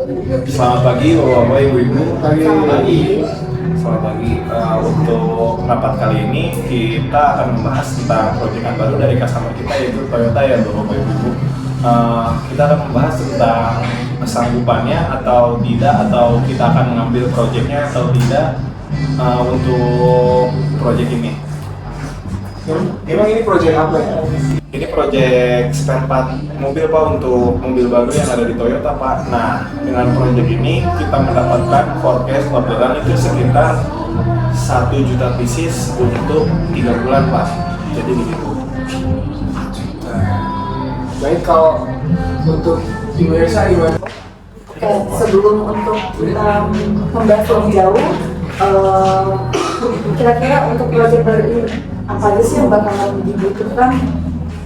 Selamat pagi Bapak-Bapak, Ibu-Ibu. Selamat pagi. Selamat pagi. Untuk rapat kali ini kita akan membahas tentang proyekan baru dari customer kita, yaitu Toyota ya Bapak-Bapak, Ibu-Ibu. Kita akan membahas tentang kesanggupannya atau tidak, atau kita akan mengambil proyeknya atau tidak untuk proyek ini. Emang ini proyek apa ya? Ini proyek spare part mobil Pak, untuk mobil baru yang ada di Toyota Pak. Nah, dengan proyek ini kita mendapatkan forecast orderan itu sekitar 1 juta pieces untuk 3 bulan Pak. Jadi begitu. Baik, kalau untuk Ibu Elsa gimana? Oke, sebelum untuk kita membahas lebih jauh, kira-kira untuk proyek baru ini apa aja sih yang bakalan dibutuhkan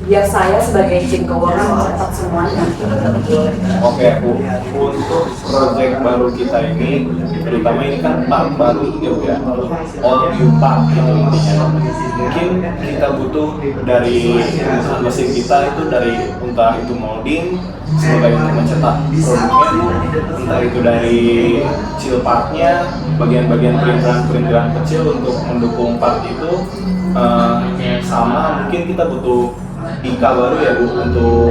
biar saya sebagai tim keuangan mencatat semuanya? Oke Bu, untuk proyek baru kita ini, terutama ini kan part baru ya, all new part gitu intinya. Mungkin kita butuh dari mesin kita itu dari entah itu molding sebagai untuk mencetak produknya, entah itu dari kecil partnya, bagian-bagian perintilan kecil untuk mendukung part itu, sama mungkin kita butuh IKA baru ya Bu, untuk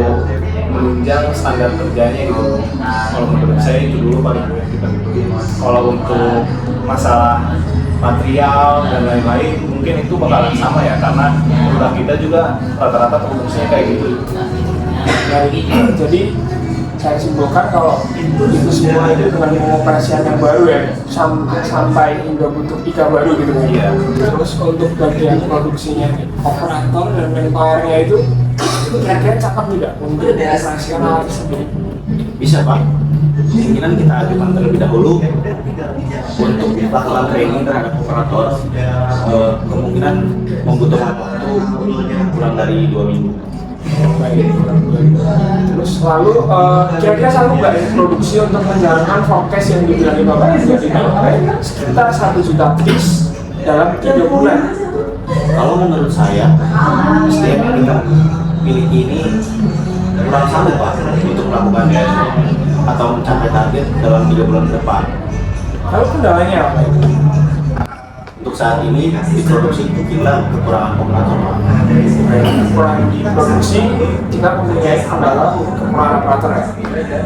menunjang standar kerjanya gitu. Kalau menurut saya itu dulu paling yang kita butuhin. Kalau untuk masalah material dan lain-lain mungkin itu bakalan sama ya, karena produk kita juga rata-rata produksinya kayak gitu. Jadi saya simpulkan kalau itu semua itu dengan pengoperasian yang baru ya, sampai hingga butuh IKA baru gitu kan. Iya. Terus untuk bagian produksinya, operator dan manpowernya itu kira-kira cakep tidak untuk operasional tersebut? Bisa Pak, kemungkinan kita ajukan terlebih dahulu untuk melakukan training terhadap operator. Kemungkinan membutuhkan waktu kurang dari 2 minggu. Baik. Terus lalu kira-kira sanggup nggak ya produksi untuk menjalankan forecast yang dibilangin Bapak jadi sekitar 1 juta piece dalam 3 bulan? Kalau menurut saya, SDM yang kita miliki ini kurang sanggup Pak untuk melakukan atau mencapai target dalam 3 bulan ke depan. Lalu kendalanya apa itu? Untuk saat ini di produksi itu kita kekurangan operator Pak. Kekurangan di produksi, kita mempunyai kendala kekurangan operator ya.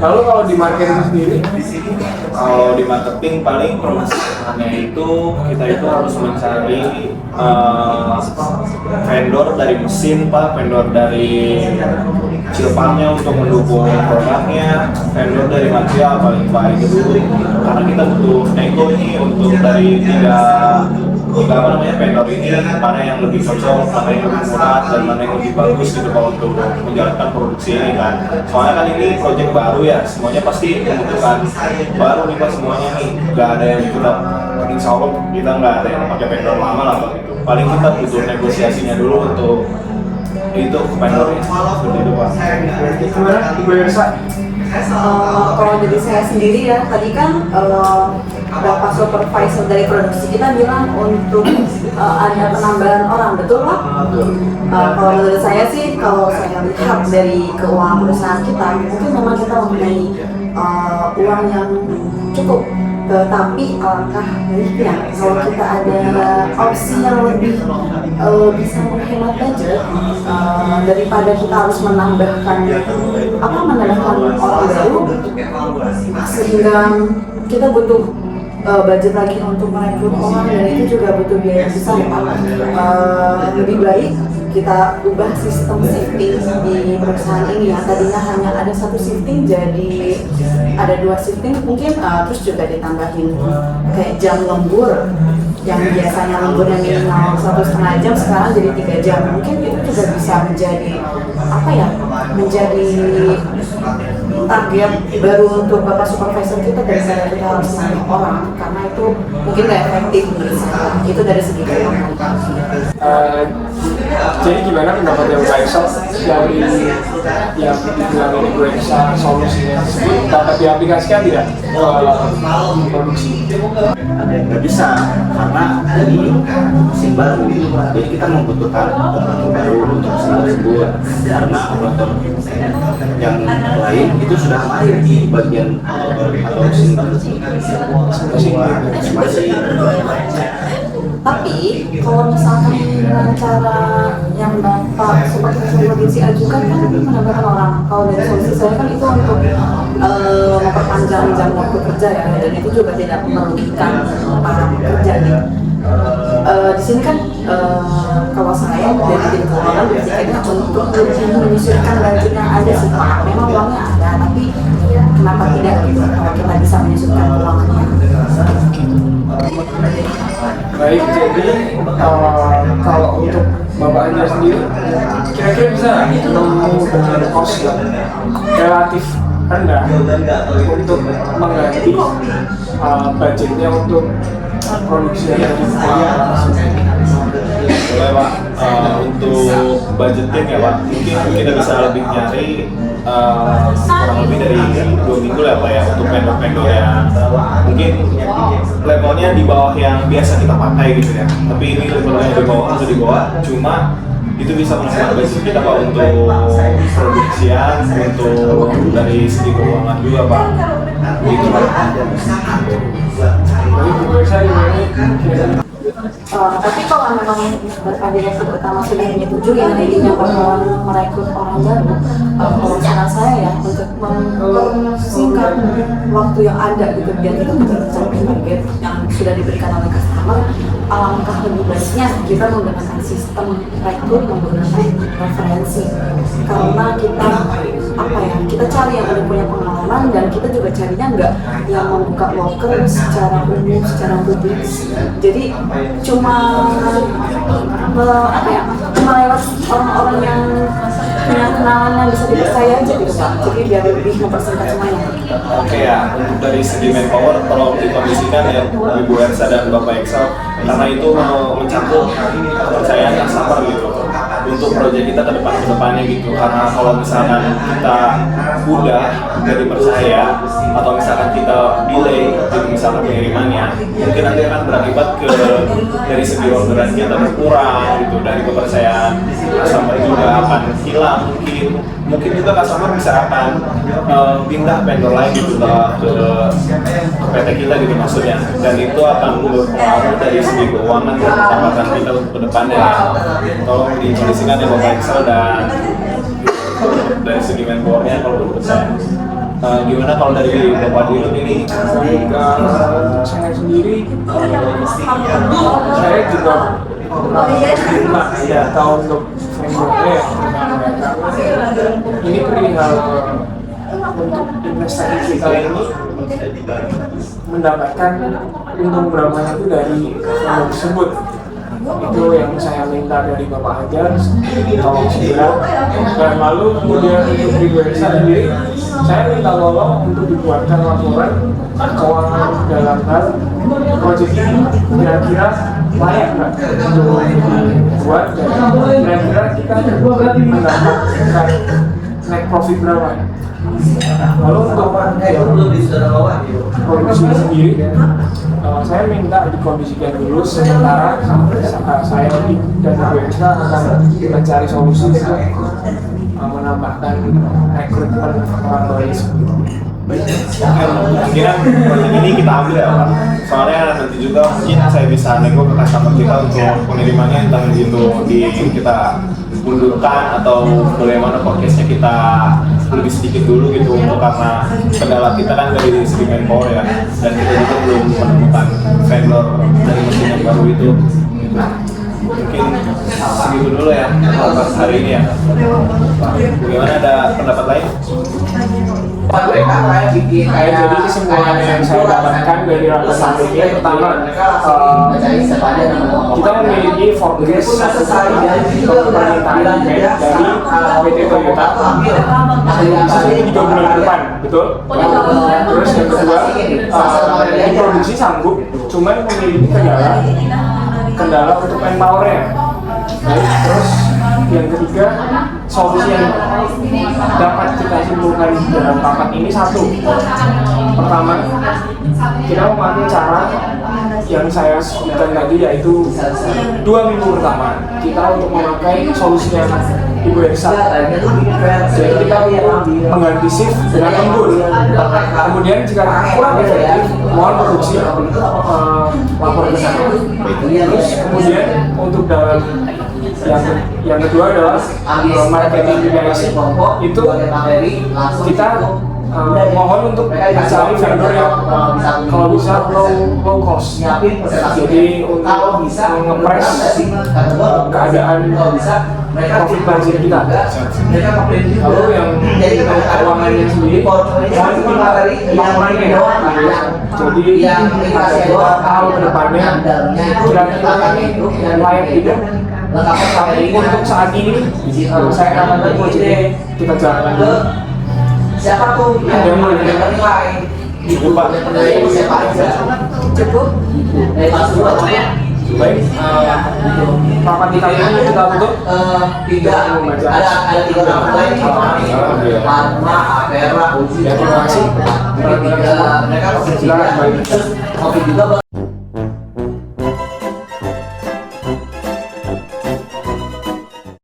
Lalu kalau di marketing sendiri, Kalau di marketing paling permasalahannya itu kita itu harus mencari vendor dari mesin Pak, vendor dari cilpangnya untuk mendukung produknya, vendor dari material paling itu dulu, karena kita butuh nego ini untuk dari tiga vendor ini, mana yang lebih cocok, mana yang lebih murah, dan mana yang lebih bagus gitu kalau untuk menjalankan produksi ini kan. Soalnya kan ini proyek baru ya, semuanya pasti membutuhkan baru nih Pak semuanya nih, nggak ada yang kita, insya Allah kita nggak ada yang pakai vendor lama lah Pak gitu. Paling kita butuh negosiasinya dulu untuk itu ke vendornya, seperti itu Pak. gimana Ibu Elsa? Kalau dari saya sendiri ya, tadi kan Bapak supervisor dari produksi kita bilang untuk ada penambahan orang, betul Pak? Kalau menurut saya sih, kalau saya lihat dari keuangan perusahaan kita, mungkin memang kita mempunyai uang yang cukup, tetapi alangkah baiknya kalau kita ada opsi yang lebih bisa menghemat budget, daripada kita harus menambahkan orang baru sehingga kita butuh budget lagi untuk merekrut orang, dan itu juga butuh biaya besar ya Pak. Lebih baik kita ubah sistem shifting di perusahaan ini, yang tadinya hanya ada 1 shifting jadi ada 2 shifting mungkin, terus juga ditambahin kayak jam lembur yang biasanya lemburnya minimal 1,5 jam sekarang jadi 3 jam. Mungkin itu juga bisa menjadi menjadi target baru untuk Bapak supervisor kita, daripada kita harus nambah orang, karena itu mungkin nggak efektif menurut saya. Itu dari segi keuangan. Jadi gimana pendapatnya Mbak Elsa dari yang dibilang ini Bu Elsa solusinya tersebut dapat diaplikasikan tidak ke produksi? Nggak bisa, karena ini mesin baru, jadi kita membutuhkan operator baru untuk mesin tersebut, karena operator yang lain itu sudah hadir di bagian adopsi masih. Tapi kalau misalkan dengan cara yang Bapak seperti provinsi ajukan kan menambahkan orang. Kalau dari solusi saya kan itu untuk memperpanjang jam waktu kerja ya, dan itu juga tidak merugikan para pekerja gitu. Di sini kan kalau saya dari tim keuangan berpikirnya untuk lebih menyusulkan budget yang ada sih Pak. Memang uangnya ada, tapi kenapa tidak gitu kalau kita bisa menyusulkan keuangannya. Baik, jadi kalau untuk Bapak Anja sendiri, kira-kira bisa nemu dengan cost yang relatif rendah untuk mengganti budgetnya untuk produksi yang Boleh Pak, untuk budgeting ya Pak, mungkin kita bisa lebih nyari kurang lebih dari 2 minggu lah Pak ya, untuk vendor-vendor yang mungkin levelnya di bawah yang biasa kita pakai gitu ya. Tapi ini levelnya di bawah, cuma itu bisa menambah budget kita Pak untuk produksian, untuk dari segi keuangan juga Pak. Gitu Pak. Jadi pemirsa ini Tapi kalau memang direktur utama sudah menyetujui nantinya bakalan merekrut orang baru, kalau saran saya ya untuk mempersingkat waktu yang ada gitu biar kita mencapai target yang sudah diberikan oleh customer, alangkah lebih baiknya kita menggunakan sistem rekrut menggunakan referensi, karena kita kita cari yang udah punya pengalaman, dan kita juga carinya nggak yang membuka loker secara umum, secara publik. Jadi cuma lewat orang-orang yang punya kenalan yang bisa dipercaya aja gitu Pak. Jadi biar lebih mempersingkat semuanya. Oke ya, untuk dari segi manpower tolong dikondisikan ya Ibu Ersa dan Bapak Excel, karena itu mencakup kepercayaan customer gitu untuk proyek kita ke depannya gitu. Karena kalau misalkan kita udah gak dipercaya atau misalkan kita delay gitu, misalkan pengirimannya, mungkin nanti akan berakibat ke dari segi orderan kita berkurang gitu, dari kepercayaan customer juga akan hilang. Mungkin juga customer bisa akan pindah vendor lain gitu ke PT kita gitu maksudnya, dan itu akan berpengaruh dari segi keuangan dan pendapatan kita untuk kedepannya ya. Tolong dikondisikan ya Bapak Excel, dan dari segi manpowernya kalau menurut saya. Gimana kalau dari Bapak Dirut ini? Saya sendiri, saya juga tahu untuk vendornya ini perihal untuk investasi kita ini mendapatkan untung berapa itu dari vendor tersebut. Itu yang saya minta dari Bapak Ajar, tolong segera. Dan lalu kemudian untuk di website sendiri, saya minta tolong untuk dibuatkan laporan keuangan dalam hal proyek ini kira-kira layak nggak untuk dibuat, dan kira-kira kita mendapatkan net profit berapa. Lalu untuk produksi sendiri, saya minta dikondisikan dulu sementara saya dan BMK akan mencari solusi untuk menambahkan rekrutmen orang baru. Kemungkinan proyek ini kita ambil ya Pak, soalnya nanti juga mungkin saya bisa nego ke customer kita untuk pengirimannya, entah itu kita mundurkan atau bagaimana forecastnya kita lebih sedikit dulu gitu, untuk karena kendala kita kan dari segi manpower ya, dan kita juga belum menemukan vendor dari mesin yang baru itu gitu. Mungkin segitu dulu ya untuk hari ini ya. Bagaimana, ada pendapat lain? Jadi kesimpulan yang saya dapatkan dari rapat hari ini, pertama kita memiliki forecast permintaan dari PT Toyota ini 3 bulan ke depan, betul? Terus yang kedua, ini produksi sanggup, cuman memiliki kendala untuk manpower-nya. Terus yang ketiga, solusi yang dapat kita simpulkan dalam rapat ini satu. Pertama, kita memakai cara yang saya sebutkan tadi, yaitu 2 minggu pertama kita untuk memakai solusi yang Ibu Elsa. Jadi kita mengganti shift dengan lembur. Kemudian jika kurang efektif, mohon produksi lapor ke sana. Terus kemudian untuk dalam yang kedua adalah marketing generasi itu kita mohon untuk mencari vendor yang kalau bisa low cost. Jadi untuk mengepres keadaan profit margin kita. Lalu yang keuangannya sendiri mohon laporannya ya. Jadi kita tahu ke depannya kira-kira layak hidup. Tapi untuk saat ini saya akan proyek kita jalan dulu. Siapa tuh yang lain? Cukup Pak. Cukup. Baik. Rapat kita ini kita tutup. Tiga ada tiga orang lain. Fatma, Avera, Uzi. Terima kasih. Mereka Silakan. kopi juga.